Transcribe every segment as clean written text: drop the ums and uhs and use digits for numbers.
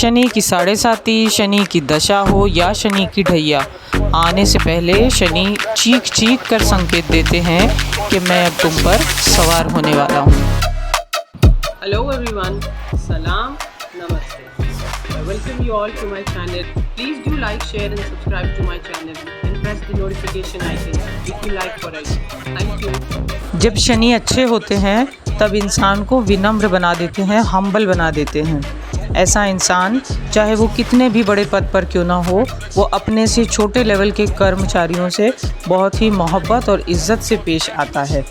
शनि की साढ़े साती, शनि की दशा हो या शनि की ढैया, आने से पहले शनि चीख चीख कर संकेत देते हैं कि मैं अब तुम पर सवार होने वाला हूँ। Hello everyone, Salam, Namaste. I welcome you all to my channel. Please do like, share and subscribe to my channel and press the notification icon if you like what I do. Thank you. जब शनि अच्छे होते हैं तब इंसान को विनम्र बना देते हैं, हम्बल बना देते हैं। ऐसा इंसान चाहे वो कितने भी बड़े पद पर क्यों ना हो, वो अपने से छोटे लेवल के कर्मचारियों से बहुत ही मोहब्बत और इज़्ज़त से पेश आता है।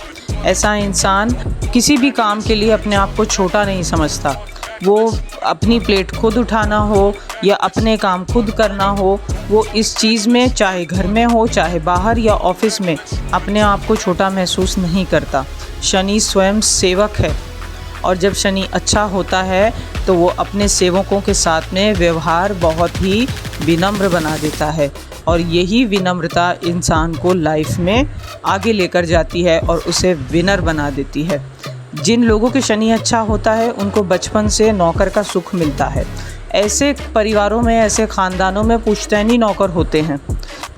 ऐसा इंसान किसी भी काम के लिए अपने आप को छोटा नहीं समझता। वो अपनी प्लेट खुद उठाना हो या अपने काम खुद करना हो, वो इस चीज़ में चाहे घर में हो चाहे बाहर या ऑफिस में अपने आप को छोटा महसूस नहीं करता। शनि स्वयं सेवक है और जब शनि अच्छा होता है तो वो अपने सेवकों के साथ में व्यवहार बहुत ही विनम्र बना देता है और यही विनम्रता इंसान को लाइफ में आगे लेकर जाती है और उसे विनर बना देती है। जिन लोगों के शनि अच्छा होता है उनको बचपन से नौकर का सुख मिलता है। ऐसे परिवारों में, ऐसे ख़ानदानों में पुश्तैनी नौकर होते हैं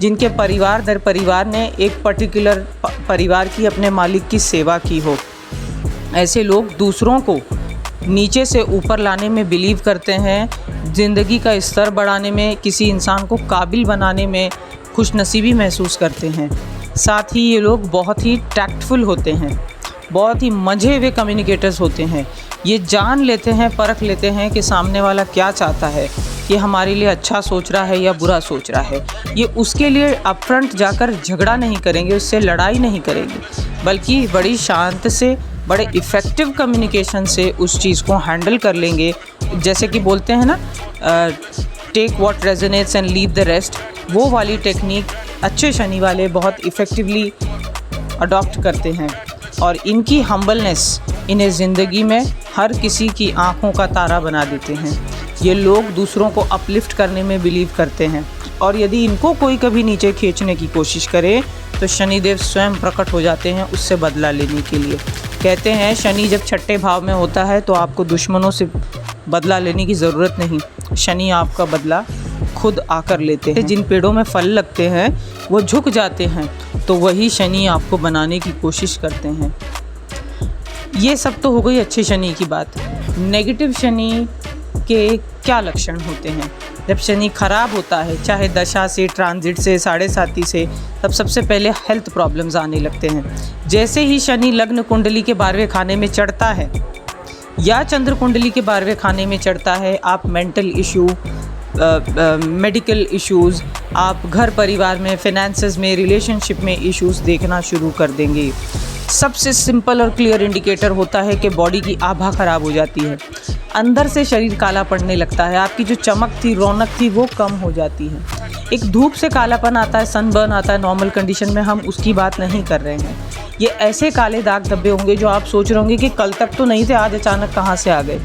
जिनके परिवार दर परिवार ने एक पर्टिकुलर परिवार की अपने मालिक की सेवा की हो। ऐसे लोग दूसरों को नीचे से ऊपर लाने में बिलीव करते हैं, ज़िंदगी का स्तर बढ़ाने में, किसी इंसान को काबिल बनाने में खुशनसीबी महसूस करते हैं। साथ ही ये लोग बहुत ही टैक्टफुल होते हैं, बहुत ही मंझे हुए कम्युनिकेटर्स होते हैं। ये जान लेते हैं, परख लेते हैं कि सामने वाला क्या चाहता है, ये हमारे लिए अच्छा सोच रहा है या बुरा सोच रहा है। ये उसके लिए अपफ्रंट जाकर झगड़ा नहीं करेंगे, उससे लड़ाई नहीं करेंगे, बल्कि बड़ी शांत से, बड़े इफ़ेक्टिव कम्युनिकेशन से उस चीज़ को हैंडल कर लेंगे। जैसे कि बोलते हैं ना, take what resonates and leave the rest, वो वाली टेक्निक अच्छे शनि वाले बहुत इफ़ेक्टिवली अडॉप्ट करते हैं और इनकी हम्बलनेस इन्हें ज़िंदगी में हर किसी की आंखों का तारा बना देते हैं। ये लोग दूसरों को अपलिफ्ट करने में बिलीव करते हैं और यदि इनको कोई कभी नीचे खींचने की कोशिश करे तो शनिदेव स्वयं प्रकट हो जाते हैं उससे बदला लेने के लिए। कहते हैं शनि जब छठे भाव में होता है तो आपको दुश्मनों से बदला लेने की ज़रूरत नहीं, शनि आपका बदला खुद आकर लेते हैं। जिन पेड़ों में फल लगते हैं वो झुक जाते हैं, तो वही शनि आपको बनाने की कोशिश करते हैं। ये सब तो हो गई अच्छे शनि की बात। नेगेटिव शनि के क्या लक्षण होते हैं? जब शनि खराब होता है, चाहे दशा से, ट्रांजिट से, साढ़े साती से, तब सबसे पहले हेल्थ प्रॉब्लम्स आने लगते हैं। जैसे ही शनि लग्न कुंडली के 12वें खाने में चढ़ता है या चंद्र कुंडली के 12वें खाने में चढ़ता है, आप मेंटल इशू, मेडिकल इश्यूज़, आप घर परिवार में, फिनेंसेस में, रिलेशनशिप में इश्यूज़ देखना शुरू कर देंगे। सबसे सिंपल और क्लियर इंडिकेटर होता है कि बॉडी की आभा ख़राब हो जाती है, अंदर से शरीर काला पड़ने लगता है, आपकी जो चमक थी, रौनक थी, वो कम हो जाती है। एक धूप से कालापन आता है, सनबर्न आता है, नॉर्मल कंडीशन में हम उसकी बात नहीं कर रहे हैं। ये ऐसे काले दाग धब्बे होंगे जो आप सोच रहे होंगे कि कल तक तो नहीं थे, आज अचानक कहाँ से आ गए,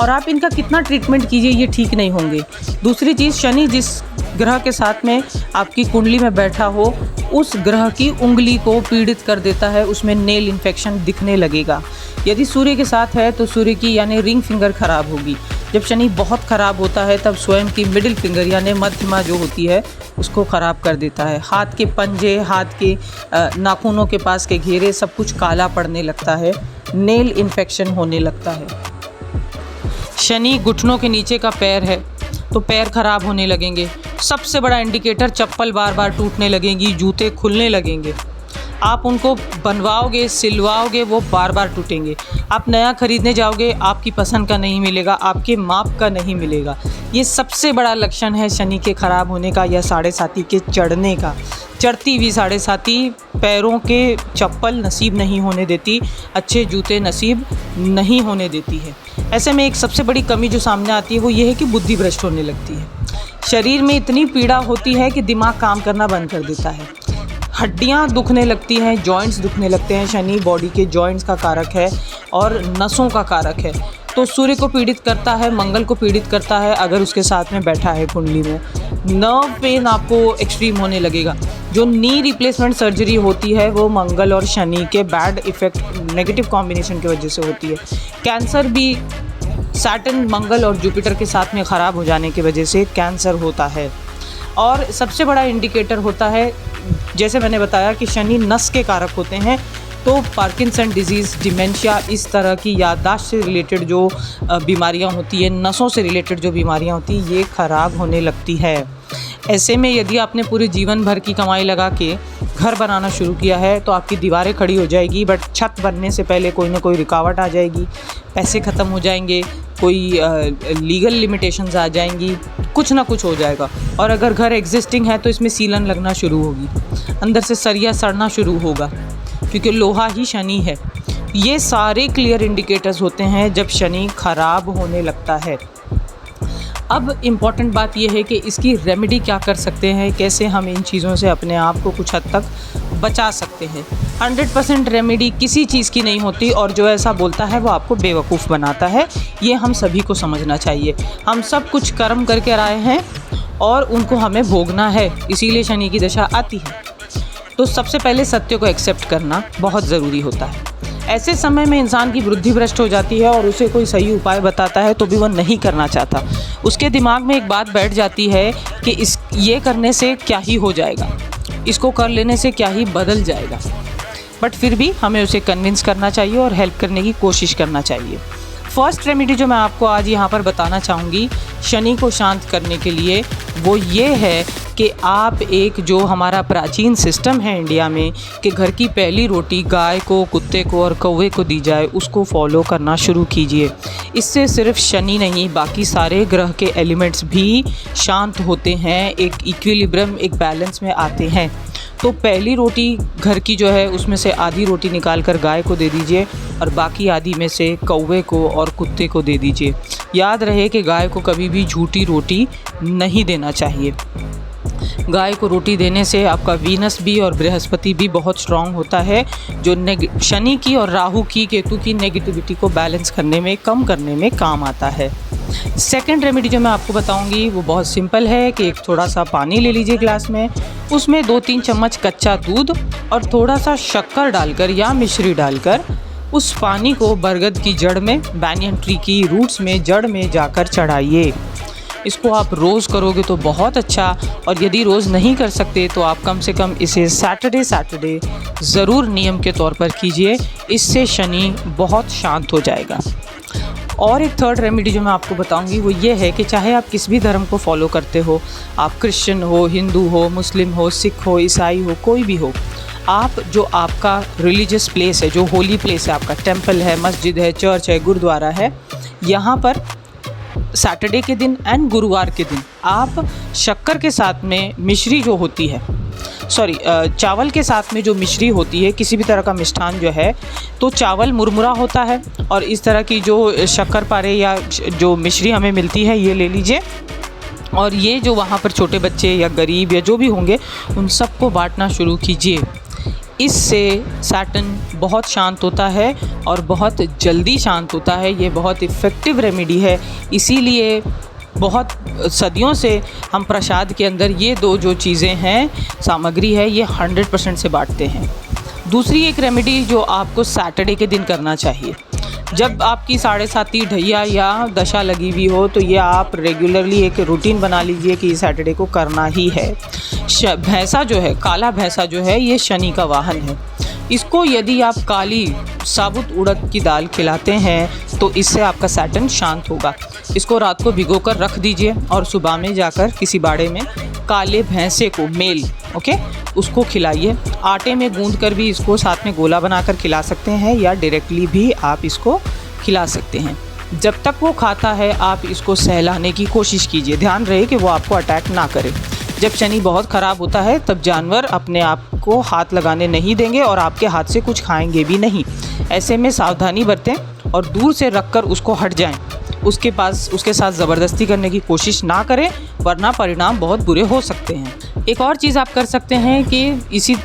और आप इनका कितना ट्रीटमेंट कीजिए ये ठीक नहीं होंगे। दूसरी चीज़, शनि जिस ग्रह के साथ में आपकी कुंडली में बैठा हो उस ग्रह की उंगली को पीड़ित कर देता है, उसमें नेल इन्फेक्शन दिखने लगेगा। यदि सूर्य के साथ है तो सूर्य की यानी रिंग फिंगर ख़राब होगी। जब शनि बहुत ख़राब होता है तब स्वयं की मिडिल फिंगर यानी मध्यमा जो होती है उसको ख़राब कर देता है। हाथ के पंजे, हाथ के नाखूनों के पास के घेरे, सब कुछ काला पड़ने लगता है, नेल इन्फेक्शन होने लगता है। शनि घुटनों के नीचे का पैर है तो पैर खराब होने लगेंगे। सबसे बड़ा इंडिकेटर, चप्पल बार बार टूटने लगेंगी, जूते खुलने लगेंगे। आप उनको बनवाओगे, सिलवाओगे, वो बार बार टूटेंगे। आप नया खरीदने जाओगे, आपकी पसंद का नहीं मिलेगा, आपके माप का नहीं मिलेगा। ये सबसे बड़ा लक्षण है शनि के ख़राब होने का या साढ़े साती के चढ़ने का। चढ़ती हुई साढ़े साती पैरों के चप्पल नसीब नहीं होने देती, अच्छे जूते नसीब नहीं होने देती है। ऐसे में एक सबसे बड़ी कमी जो सामने आती है वो ये है कि बुद्धि भ्रष्ट होने लगती है। शरीर में इतनी पीड़ा होती है कि दिमाग काम करना बंद कर देता है, हड्डियां दुखने लगती हैं, जॉइंट्स दुखने लगते हैं। शनि बॉडी के जॉइंट्स का कारक है और नसों का कारक है, तो सूर्य को पीड़ित करता है, मंगल को पीड़ित करता है। अगर उसके साथ में बैठा है कुंडली में, नर्व पेन आपको एक्सट्रीम होने लगेगा। जो नी रिप्लेसमेंट सर्जरी होती है वो मंगल और शनि के बैड इफ़ेक्ट, नेगेटिव कॉम्बिनेशन की वजह से होती है। कैंसर भी सैटर्न, मंगल और जुपिटर के साथ में ख़राब हो जाने की वजह से कैंसर होता है। और सबसे बड़ा इंडिकेटर होता है, जैसे मैंने बताया कि शनि नस के कारक होते हैं, तो पार्किंसन डिजीज़, डिमेंशिया, इस तरह की याददाश्त से रिलेटेड जो बीमारियां होती हैं, नसों से रिलेटेड जो बीमारियां होती हैं, ये ख़राब होने लगती है। ऐसे में यदि आपने पूरे जीवन भर की कमाई लगा के घर बनाना शुरू किया है तो आपकी दीवारें खड़ी हो जाएगी, बट छत बनने से पहले कोई ना कोई रुकावट आ जाएगी, पैसे ख़त्म हो जाएंगे, कोई लीगल लिमिटेशंस आ जाएंगी, कुछ ना कुछ हो जाएगा। और अगर घर एग्जिस्टिंग है तो इसमें सीलन लगना शुरू होगी, अंदर से सरिया सड़ना शुरू होगा, क्योंकि लोहा ही शनि है। ये सारे क्लियर इंडिकेटर्स होते हैं जब शनि खराब होने लगता है। अब इम्पॉर्टेंट बात यह है कि इसकी रेमेडी क्या कर सकते हैं, कैसे हम इन चीज़ों से अपने आप को कुछ हद तक बचा सकते हैं। 100% रेमेडी किसी चीज़ की नहीं होती, और जो ऐसा बोलता है वो आपको बेवकूफ़ बनाता है। ये हम सभी को समझना चाहिए। हम सब कुछ कर्म करके आए हैं और उनको हमें भोगना है, इसीलिए शनि की दशा आती है। तो सबसे पहले सत्य को एक्सेप्ट करना बहुत ज़रूरी होता है। ऐसे समय में इंसान की बुद्धि भ्रष्ट हो जाती है और उसे कोई सही उपाय बताता है तो भी वह नहीं करना चाहता। उसके दिमाग में एक बात बैठ जाती है कि ये करने से क्या ही हो जाएगा, इसको कर लेने से क्या ही बदल जाएगा। बट फिर भी हमें उसे कन्विंस करना चाहिए और हेल्प करने की कोशिश करना चाहिए। फर्स्ट रेमेडी जो मैं आपको आज यहाँ पर बताना चाहूँगी शनि को शांत करने के लिए, वो ये है कि आप एक जो हमारा प्राचीन सिस्टम है इंडिया में कि घर की पहली रोटी गाय को, कुत्ते को और कौवे को दी जाए, उसको फॉलो करना शुरू कीजिए। इससे सिर्फ शनि नहीं, बाकी सारे ग्रह के एलिमेंट्स भी शांत होते हैं, एक इक्विलिब्रियम, एक बैलेंस में आते हैं। तो पहली रोटी घर की जो है उसमें से आधी रोटी निकाल कर गाय को दे दीजिए और बाकी आधी में से कौवे को और कुत्ते को दे दीजिए। याद रहे कि गाय को कभी भी झूठी रोटी नहीं देना चाहिए। गाय को रोटी देने से आपका वीनस भी और बृहस्पति भी बहुत स्ट्रांग होता है, जो शनि की और राहु की, केतु की नेगेटिविटी को बैलेंस करने में, कम करने में काम आता है। सेकंड रेमेडी जो मैं आपको बताऊंगी वो बहुत सिंपल है कि एक थोड़ा सा पानी ले लीजिए ग्लास में, उसमें 2-3 चम्मच कच्चा दूध और थोड़ा सा शक्कर डालकर या मिश्री डालकर उस पानी को बरगद की जड़ में, बैनियन ट्री की रूट्स में, जड़ में जाकर चढ़ाइए। इसको आप रोज़ करोगे तो बहुत अच्छा, और यदि रोज़ नहीं कर सकते तो आप कम से कम इसे सैटरडे ज़रूर नियम के तौर पर कीजिए। इससे शनि बहुत शांत हो जाएगा। और एक थर्ड रेमेडी जो मैं आपको बताऊंगी वो ये है कि चाहे आप किस भी धर्म को फॉलो करते हो, आप क्रिश्चियन हो, हिंदू हो, मुस्लिम हो, सिख हो, ईसाई हो, कोई भी हो, आप जो आपका रिलीजियस प्लेस है, जो होली प्लेस है, आपका टेंपल है, मस्जिद है, चर्च है, गुरुद्वारा है, यहाँ पर सैटरडे के दिन एंड गुरुवार के दिन आप शक्कर के साथ में मिश्री जो होती है, चावल के साथ में जो मिश्री होती है, किसी भी तरह का मिष्ठान जो है, तो चावल मुरमुरा होता है और इस तरह की जो शक्कर पारे या जो मिश्री हमें मिलती है ये ले लीजिए। और ये जो वहाँ पर छोटे बच्चे या गरीब या जो भी होंगे उन सबको बांटना शुरू कीजिए। इससे सैटर्न बहुत शांत होता है और बहुत जल्दी शांत होता है। ये बहुत इफ़ेक्टिव रेमेडी है, इसीलिए बहुत सदियों से हम प्रसाद के अंदर ये दो जो चीज़ें हैं, सामग्री है, ये 100% से बांटते हैं। दूसरी एक रेमेडी जो आपको सैटरडे के दिन करना चाहिए, जब आपकी 7.5 ढैया या दशा लगी हुई हो, तो ये आप रेगुलरली एक रूटीन बना लीजिए कि सैटरडे को करना ही है। भैंसा जो है, काला भैंसा जो है, ये शनि का वाहन है। इसको यदि आप काली साबुत उड़द की दाल खिलाते हैं तो इससे आपका सैटर्न शांत होगा। इसको रात को भिगोकर रख दीजिए और सुबह में जाकर किसी बाड़े में काले भैंसे को, मेल, उसको खिलाइए। आटे में गूंद कर भी इसको साथ में गोला बनाकर खिला सकते हैं या डायरेक्टली भी आप इसको खिला सकते हैं। जब तक वो खाता है आप इसको सहलाने की कोशिश कीजिए। ध्यान रहे कि वो आपको अटैक ना करे। जब शनि बहुत ख़राब होता है तब जानवर अपने आप को हाथ लगाने नहीं देंगे और आपके हाथ से कुछ खाएंगे भी नहीं। ऐसे में सावधानी बरतें और दूर से रखकर उसको हट जाएं। उसके साथ ज़बरदस्ती करने की कोशिश ना करें, वरना परिणाम बहुत बुरे हो सकते हैं। एक और चीज़ आप कर सकते हैं कि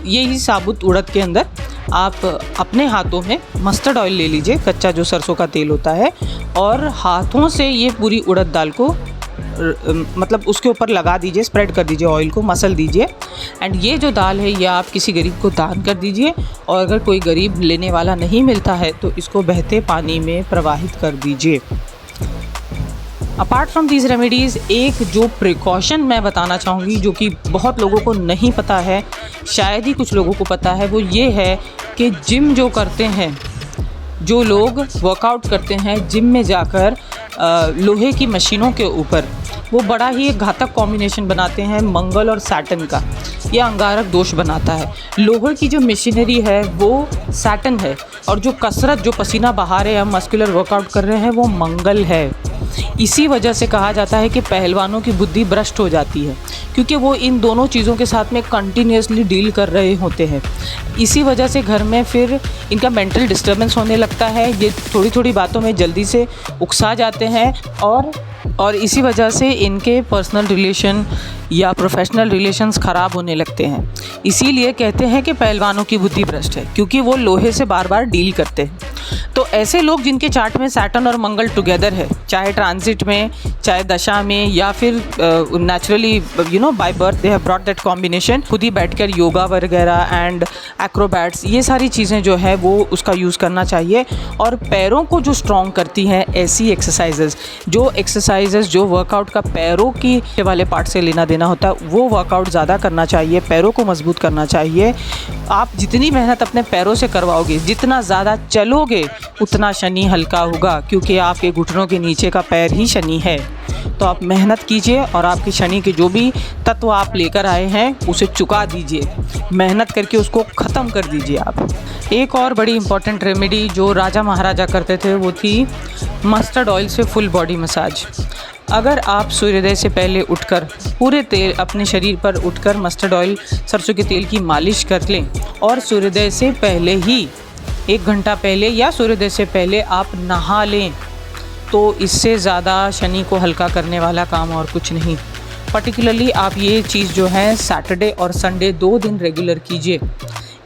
यही साबुत उड़द के अंदर आप अपने हाथों में मस्टर्ड ऑयल ले लीजिए, कच्चा जो सरसों का तेल होता है, और हाथों से ये पूरी उड़द दाल को मतलब उसके ऊपर लगा दीजिए, स्प्रेड कर दीजिए, ऑयल को मसल दीजिए। एंड ये जो दाल है ये आप किसी गरीब को दान कर दीजिए, और अगर कोई गरीब लेने वाला नहीं मिलता है तो इसको बहते पानी में प्रवाहित कर दीजिए। अपार्ट फ्रॉम दीज रेमेडीज़, एक जो प्रिकॉशन मैं बताना चाहूँगी जो कि बहुत लोगों को नहीं पता है, शायद ही कुछ लोगों को पता है, वो ये है कि जिम जो करते हैं, जो लोग वर्कआउट करते हैं जिम में जाकर लोहे की मशीनों के ऊपर, वो बड़ा ही एक घातक कॉम्बिनेशन बनाते हैं मंगल और सैटर्न का। ये अंगारक दोष बनाता है। लोहे की जो मशीनरी है वो सैटर्न है, और जो कसरत, जो पसीना बहा रहे हैं, हम मस्कुलर वर्कआउट कर रहे हैं, वो मंगल है। इसी वजह से कहा जाता है कि पहलवानों की बुद्धि भ्रष्ट हो जाती है, क्योंकि वो इन दोनों चीज़ों के साथ में कंटिन्यूसली डील कर रहे होते हैं। इसी वजह से घर में फिर इनका मेंटल डिस्टर्बेंस होने लगता है, ये थोड़ी थोड़ी बातों में जल्दी से उकसा जाते हैं, और इसी वजह से इनके पर्सनल रिलेशन या प्रोफेशनल रिलेशंस ख़राब होने लगते हैं। इसीलिए कहते हैं कि पहलवानों की बुद्धि भ्रष्ट है, क्योंकि वो लोहे से बार बार डील करते हैं। तो ऐसे लोग जिनके चार्ट में सैटर्न और मंगल टुगेदर है, चाहे ट्रांजिट में, चाहे दशा में, या फिर naturally by birth they have brought that combination, खुद ही बैठकर योगा वगैरह एंड एक्रोबैट्स, ये सारी चीज़ें जो है वो उसका यूज़ करना चाहिए। और पैरों को जो स्ट्रॉन्ग करती हैं ऐसी एक्सरसाइजेज, जो वर्कआउट का पैरों की वाले पार्ट से लेना देना होता है, वो वर्कआउट ज़्यादा करना चाहिए, पैरों को मजबूत करना चाहिए। आप जितनी मेहनत अपने पैरों से करवाओगे, जितना ज़्यादा चलोगे, उतना शनि हल्का होगा, क्योंकि आपके घुटनों के नीचे का पैर ही शनि है। तो आप मेहनत कीजिए और आपकी शनि के जो भी तत्व आप लेकर आए हैं उसे चुका दीजिए, मेहनत करके उसको ख़त्म कर दीजिए आप। एक और बड़ी इंपॉर्टेंट रेमेडी जो राजा महाराजा करते थे वो थी मस्टर्ड ऑयल से फुल बॉडी मसाज। अगर आप सूर्योदय से पहले उठकर पूरे तेल अपने शरीर पर उठकर मस्टर्ड ऑयल, सरसों के तेल की मालिश कर लें, और सूर्योदय से पहले ही 1 घंटा पहले या सूर्योदय से पहले आप नहा लें, तो इससे ज़्यादा शनि को हल्का करने वाला काम और कुछ नहीं। पर्टिकुलरली आप ये चीज़ जो है सैटरडे और संडे 2 दिन रेगुलर कीजिए।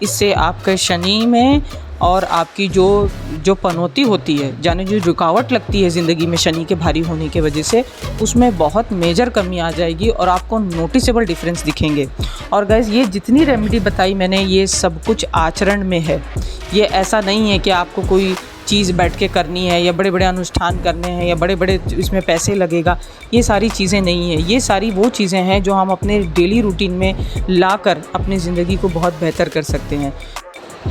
इससे आपके शनि में और आपकी जो पनौती होती है, यानी जो रुकावट लगती है ज़िंदगी में शनि के भारी होने की वजह से, उसमें बहुत मेजर कमी आ जाएगी और आपको नोटिसेबल डिफरेंस दिखेंगे। और गाइस, ये जितनी रेमेडी बताई मैंने, ये सब कुछ आचरण में है। ये ऐसा नहीं है कि आपको कोई चीज़ बैठ के करनी है या बड़े बड़े अनुष्ठान करने हैं या बड़े बड़े इसमें पैसे लगेगा, ये सारी चीज़ें नहीं है। ये सारी वो चीज़ें हैं जो हम अपने डेली रूटीन में लाकर अपनी ज़िंदगी को बहुत बेहतर कर सकते हैं।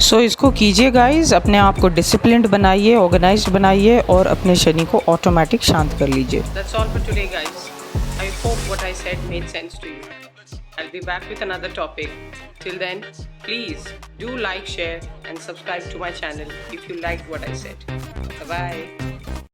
सो इसको कीजिए गाइस, अपने आप को डिसिप्लिन्ड बनाइए, ऑर्गेनाइज्ड बनाइए और अपने शनि को ऑटोमेटिक शांत कर लीजिए। That's all for today, guys. I hope what I said made sense to you. I'll be back with another topic. Till then, please do like, share and subscribe to my channel if you liked what I said. Bye-bye.